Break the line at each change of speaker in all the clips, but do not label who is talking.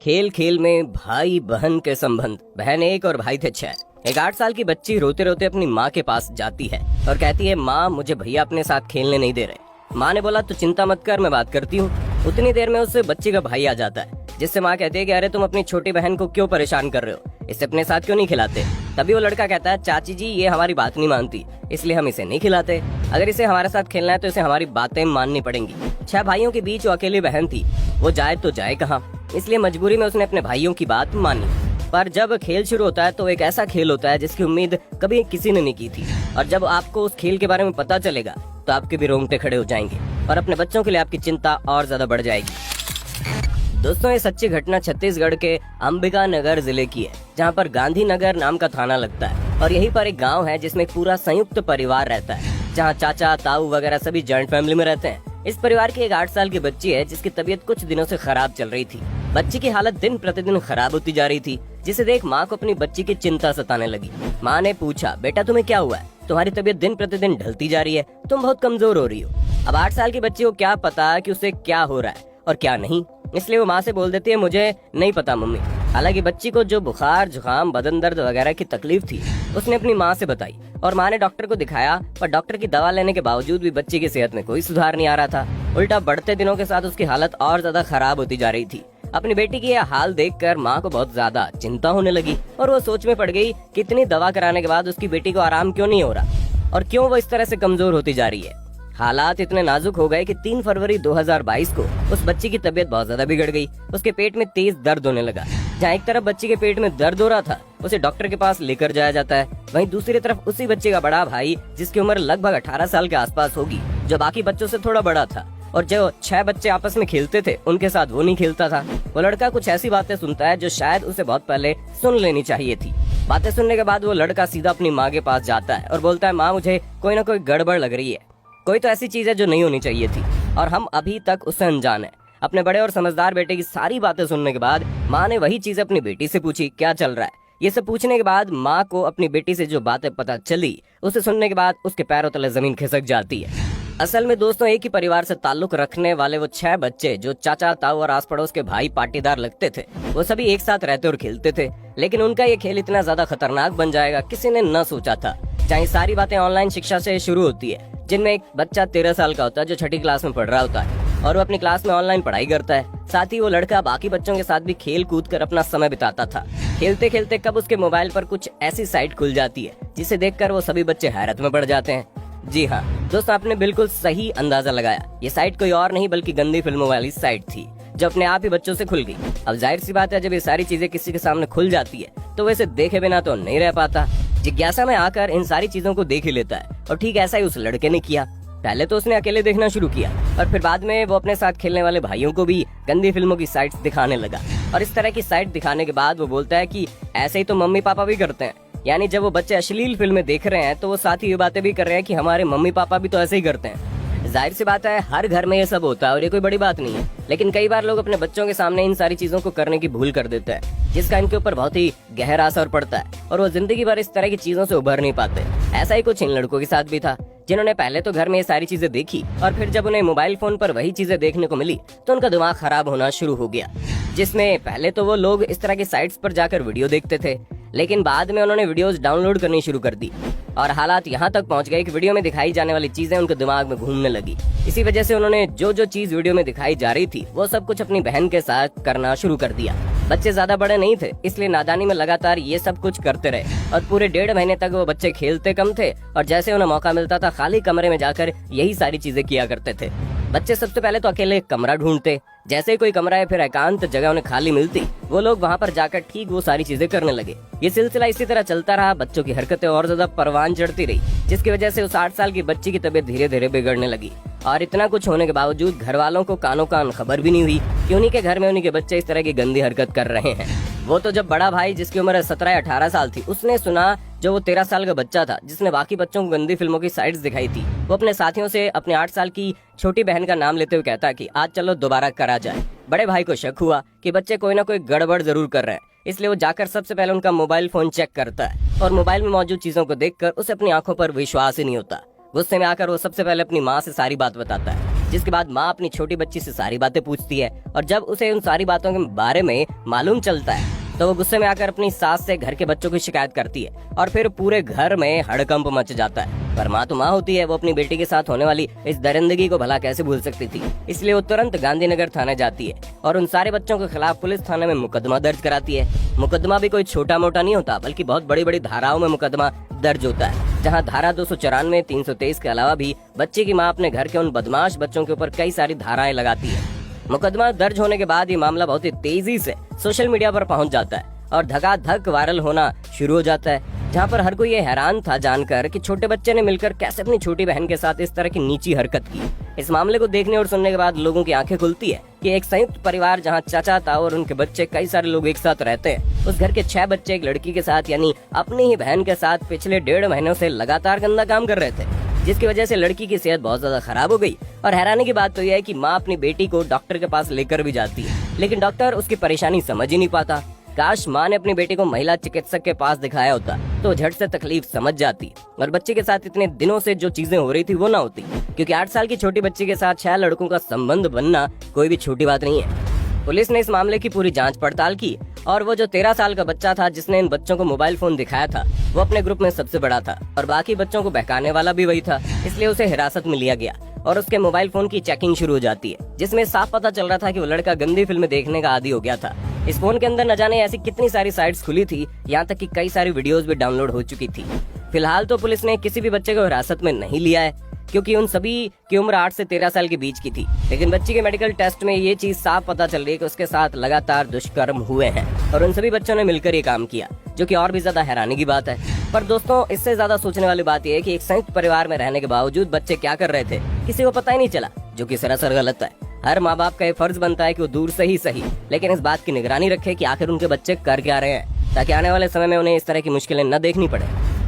खेल खेल में भाई बहन के संबंध। बहन एक और भाई थे 6। एक 8 साल की बच्ची रोते रोते अपनी माँ के पास जाती है और कहती है, माँ मुझे भैया अपने साथ खेलने नहीं दे रहे। माँ ने बोला तो चिंता मत कर, मैं बात करती हूँ। उतनी देर में उससे बच्ची का भाई आ जाता है, जिससे माँ कहती है कि अरे तुम अपनी छोटी बहन को क्यों परेशान कर रहे हो, इसे अपने साथ क्यों नहीं खिलाते। तभी वो लड़का कहता है, चाची जी ये हमारी बात नहीं मानती, इसलिए हम इसे नहीं खिलाते। अगर इसे हमारे साथ खेलना है तो इसे हमारी बातें माननी पड़ेंगी। 6 भाइयों के बीच वो अकेली बहन थी, वो जाए तो जाए कहाँ, इसलिए मजबूरी में उसने अपने भाइयों की बात मानी। पर जब खेल शुरू होता है तो एक ऐसा खेल होता है जिसकी उम्मीद कभी किसी ने नहीं की थी, और जब आपको उस खेल के बारे में पता चलेगा तो आपके भी रोंगटे खड़े हो जाएंगे और अपने बच्चों के लिए आपकी चिंता और ज्यादा बढ़ जाएगी। दोस्तों, ये सच्ची घटना छत्तीसगढ़ के अंबिका नगर जिले की है, जहाँ पर गांधी नगर नाम का थाना लगता है। और यहीं पर एक गांव है जिसमें एक पूरा संयुक्त परिवार रहता है, जहाँ चाचा ताऊ वगैरह सभी जॉइंट फैमिली में रहते हैं। इस परिवार की एक 8 साल की बच्ची है जिसकी तबीयत कुछ दिनों से खराब चल रही थी। बच्ची की हालत दिन प्रतिदिन खराब होती जा रही थी, जिसे देख माँ को अपनी बच्ची की चिंता सताने लगी। माँ ने पूछा, बेटा तुम्हें क्या हुआ है? तुम्हारी तबीयत दिन प्रतिदिन ढलती जा रही है, तुम बहुत कमजोर हो रही हो। अब 8 साल की बच्ची को क्या पता कि उसे क्या हो रहा है और क्या नहीं, इसलिए वो माँ से बोल देती है, मुझे नहीं पता मम्मी। हालांकि बच्ची को जो बुखार जुकाम बदन दर्द वगैरह की तकलीफ थी उसने अपनी माँ से बताई, और माँ ने डॉक्टर को दिखाया, पर डॉक्टर की दवा लेने के बावजूद भी बच्ची की सेहत में कोई सुधार नहीं आ रहा था। उल्टा बढ़ते दिनों के साथ उसकी हालत और ज्यादा खराब होती जा रही थी। अपनी बेटी की यह हाल देखकर माँ को बहुत ज्यादा चिंता होने लगी और वो सोच में पड़ गई कि इतनी दवा कराने के बाद उसकी बेटी को आराम क्यों नहीं हो रहा और क्यों वो इस तरह से कमजोर होती जा रही है। हालात इतने नाजुक हो गए कि 3 फरवरी 2022 को उस बच्ची की तबीयत बहुत ज्यादा बिगड़ गई। उसके पेट में तेज दर्द होने लगा। जहाँ एक तरफ बच्ची के पेट में दर्द हो रहा था, उसे डॉक्टर के पास लेकर जाया जाता है, वहीं दूसरी तरफ उसी बच्चे का बड़ा भाई, जिसकी उम्र लगभग 18 साल के आसपास होगी, जो बाकी बच्चों से थोड़ा बड़ा था और जो 6 बच्चे आपस में खेलते थे उनके साथ वो नहीं खेलता था। वो लड़का कुछ ऐसी बातें सुनता है जो शायद उसे बहुत पहले सुन लेनी चाहिए थी। बातें सुनने के बाद वो लड़का सीधा अपनी माँ के पास जाता है और बोलता है, माँ मुझे कोई ना कोई गड़बड़ लग रही है, कोई तो ऐसी चीज है जो नहीं होनी चाहिए थी और हम अभी तक उससे अनजान है। अपने बड़े और समझदार बेटे की सारी बातें सुनने के बाद माँ ने वही चीज अपनी बेटी से पूछी, क्या चल रहा है। ये सब पूछने के बाद माँ को अपनी बेटी से जो बातें पता चली उसे सुनने के बाद उसके पैरों तले जमीन खिसक जाती है। असल में दोस्तों, एक ही परिवार से ताल्लुक रखने वाले वो 6 बच्चे जो चाचा ताऊ और आस पड़ोस के भाई पाटीदार लगते थे, वो सभी एक साथ रहते और खेलते थे। लेकिन उनका ये खेल इतना ज्यादा खतरनाक बन जाएगा किसी ने न सोचा था। चाहे सारी बातें ऑनलाइन शिक्षा से शुरू होती है, जिनमें एक बच्चा 13 साल का होता है जो 6ठी क्लास में पढ़ रहा होता है और वो अपनी क्लास में ऑनलाइन पढ़ाई करता है। साथ ही वो लड़का बाकी बच्चों के साथ भी खेल कूद कर अपना समय बिताता था। खेलते खेलते कब उसके मोबाइल पर कुछ ऐसी साइट खुल जाती है जिसे देखकर वो सभी बच्चे हैरत में पड़ जाते हैं। जी हाँ दोस्तों, आपने बिल्कुल सही अंदाजा लगाया। ये साइट कोई और नहीं बल्कि गंदी फिल्मों वाली साइट थी, जो अपने आप ही बच्चों से खुल गई। अब जाहिर सी बात है, जब ये सारी चीजें किसी के सामने खुल जाती है तो वैसे देखे बिना तो नहीं रह पाता। जिज्ञासा में आकर इन सारी चीजों को देख ही लेता है, और ठीक ऐसा ही उस लड़के ने किया। पहले तो उसने अकेले देखना शुरू किया और फिर बाद में वो अपने साथ खेलने वाले भाइयों को भी गंदी फिल्मों की साइट्स दिखाने लगा। और इस तरह की साइट दिखाने के बाद वो बोलता है कि ऐसे ही तो मम्मी पापा भी करते हैं। यानी जब वो बच्चे अश्लील फिल्में देख रहे हैं तो वो साथ ही ये बातें भी कर रहे हैं कि हमारे मम्मी पापा भी तो ऐसे ही करते हैं। जाहिर सी बात है, हर घर में ये सब होता है और ये कोई बड़ी बात नहीं है। लेकिन कई बार लोग अपने बच्चों के सामने इन सारी चीजों को करने की भूल कर देते हैं, जिसका इनके ऊपर बहुत ही गहरा असर पड़ता है और वो जिंदगी भर इस तरह की चीजों से उभर नहीं पाते। ऐसा ही कुछ इन लड़कों के साथ भी था, जिन्होंने पहले तो घर में ये सारी चीजें देखी और फिर जब उन्हें मोबाइल फोन पर वही चीजें देखने को मिली तो उनका दिमाग खराब होना शुरू हो गया। जिसमें पहले तो वो लोग इस तरह की साइट्स पर जाकर वीडियो देखते थे, लेकिन बाद में उन्होंने वीडियोस डाउनलोड करनी शुरू कर दी और हालात यहाँ तक पहुँच गए कि वीडियो में दिखाई जाने वाली चीजें उनके दिमाग में घूमने लगी। इसी वजह से उन्होंने जो जो चीज वीडियो में दिखाई जा रही थी वो सब कुछ अपनी बहन के साथ करना शुरू कर दिया। बच्चे ज्यादा बड़े नहीं थे, इसलिए नादानी में लगातार ये सब कुछ करते रहे और पूरे 1.5 महीने तक वो बच्चे खेलते कम थे और जैसे उन्हें मौका मिलता था खाली कमरे में जाकर यही सारी चीजें किया करते थे। बच्चे सबसे पहले तो अकेले कमरा ढूंढते, जैसे ही कोई कमरा या फिर एकांत जगह उन्हें खाली मिलती वो लोग वहाँ पर जाकर ठीक वो सारी चीजें करने लगे। ये सिलसिला इसी तरह चलता रहा। बच्चों की हरकतें और ज्यादा परवान चढ़ती रही, जिसकी वजह से उस 8 साल की बच्ची की तबीयत धीरे धीरे बिगड़ने लगी। और इतना कुछ होने के बावजूद घर वालों को कानों कान खबर भी नहीं हुई कि उन्हीं के घर में उन्हीं के बच्चे इस तरह की गंदी हरकत कर रहे हैं। वो तो जब बड़ा भाई, जिसकी उम्र 17-18 साल थी, उसने सुना, जो वो 13 साल का बच्चा था जिसने बाकी बच्चों को गंदी फिल्मों की साइट्स दिखाई थी, वो अपने साथियों से अपने 8 साल की छोटी बहन का नाम लेते हुए कहता कि आज चलो दोबारा करा जाए। बड़े भाई को शक हुआ कि बच्चे कोई ना कोई गड़बड़ जरूर कर रहे हैं, इसलिए वो जाकर सबसे पहले उनका मोबाइल फोन चेक करता है और मोबाइल में मौजूद चीजों को देखकर उसे अपनी आंखों पर विश्वास ही नहीं होता। गुस्से में आकर वो सबसे पहले अपनी माँ से सारी बात बताता है। जिसके बाद माँ अपनी छोटी बच्ची से सारी बातें पूछती है और जब उसे उन सारी बातों के बारे में मालूम चलता है तो वो गुस्से में आकर अपनी सास से घर के बच्चों की शिकायत करती है और फिर पूरे घर में हड़कंप मच जाता है। पर माँ तो माँ होती है, वो अपनी बेटी के साथ होने वाली इस दरिंदगी को भला कैसे भूल सकती थी। इसलिए वो तुरंत गांधीनगर थाने जाती है और उन सारे बच्चों के खिलाफ पुलिस थाने में मुकदमा दर्ज कराती है। मुकदमा भी कोई छोटा मोटा नहीं होता, बल्कि बहुत बड़ी बड़ी धाराओं में मुकदमा दर्ज होता है, जहाँ धारा 294, 323 के अलावा भी बच्चे की माँ अपने घर के उन बदमाश बच्चों के ऊपर कई सारी धाराएं लगाती है। मुकदमा दर्ज होने के बाद ये मामला बहुत ही तेजी से सोशल मीडिया पर पहुंच जाता है और धकाधक वायरल होना शुरू हो जाता है, जहां पर हर कोई ये हैरान था जानकर कि छोटे बच्चे ने मिलकर कैसे अपनी छोटी बहन के साथ इस तरह की नीची हरकत की। इस मामले को देखने और सुनने के बाद लोगों की आंखें खुलती है कि एक संयुक्त परिवार जहां चाचा ताऊ और उनके बच्चे कई सारे लोग एक साथ रहते हैं, उस घर के 6 बच्चे एक लड़की के साथ यानी अपनी ही बहन के साथ पिछले 1.5 महीनों से लगातार गंदा काम कर रहे थे, जिसकी वजह से लड़की की सेहत बहुत ज्यादा खराब हो गई। और हैरानी की बात तो यह है कि माँ अपनी बेटी को डॉक्टर के पास लेकर भी जाती है, लेकिन डॉक्टर उसकी परेशानी समझ ही नहीं पाता। काश माँ ने अपनी बेटी को महिला चिकित्सक के पास दिखाया होता तो झट से तकलीफ समझ जाती और बच्चे के साथ इतने दिनों से जो चीजें हो रही थी वो ना होती, क्योंकि 8 साल की छोटी बच्ची के साथ 6 लड़कों का संबंध बनना कोई भी छोटी बात नहीं है। पुलिस ने इस मामले की पूरी जांच पड़ताल की और वो जो 13 साल का बच्चा था जिसने इन बच्चों को मोबाइल फोन दिखाया था, वो अपने ग्रुप में सबसे बड़ा था और बाकी बच्चों को बहकाने वाला भी वही था, इसलिए उसे हिरासत में लिया गया और उसके मोबाइल फोन की चेकिंग शुरू हो जाती है, जिसमें साफ पता चल रहा था कि वो लड़का गंदी फिल्में देखने का आदी हो गया था। इस फोन के अंदर न जाने ऐसी कितनी सारी साइट्स खुली थी, यहाँ तक कि कई सारी वीडियोस भी डाउनलोड हो चुकी थी। फिलहाल तो पुलिस ने किसी भी बच्चे को हिरासत में नहीं लिया है, क्योंकि उन सभी की उम्र 8 से 13 साल के बीच की थी, लेकिन बच्ची के मेडिकल टेस्ट में ये चीज साफ पता चल रही है कि उसके साथ लगातार दुष्कर्म हुए हैं और उन सभी बच्चों ने मिलकर ये काम किया, जो कि और भी ज्यादा हैरानी की बात है। पर दोस्तों, इससे ज्यादा सोचने वाली बात यह है कि एक संयुक्त परिवार में रहने के बावजूद बच्चे क्या कर रहे थे किसी को पता ही नहीं चला, जो कि सरासर गलत है। हर माँ बाप का ये फर्ज बनता है कि वो दूर से ही सही, लेकिन इस बात की निगरानी रखे कि आखिर उनके बच्चे कर क्या रहे हैं, ताकि आने वाले समय में उन्हें इस तरह की मुश्किलें न देखनी पड़े।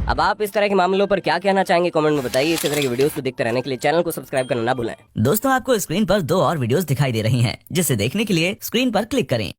अब आप इस तरह के मामलों पर क्या कहना चाहेंगे, कमेंट में बताइए। इस तरह की वीडियोस को देखते रहने के लिए चैनल को सब्सक्राइब करना ना भूलें।
दोस्तों, आपको स्क्रीन पर 2 और वीडियोस दिखाई दे रही हैं, जिसे देखने के लिए स्क्रीन पर क्लिक करें।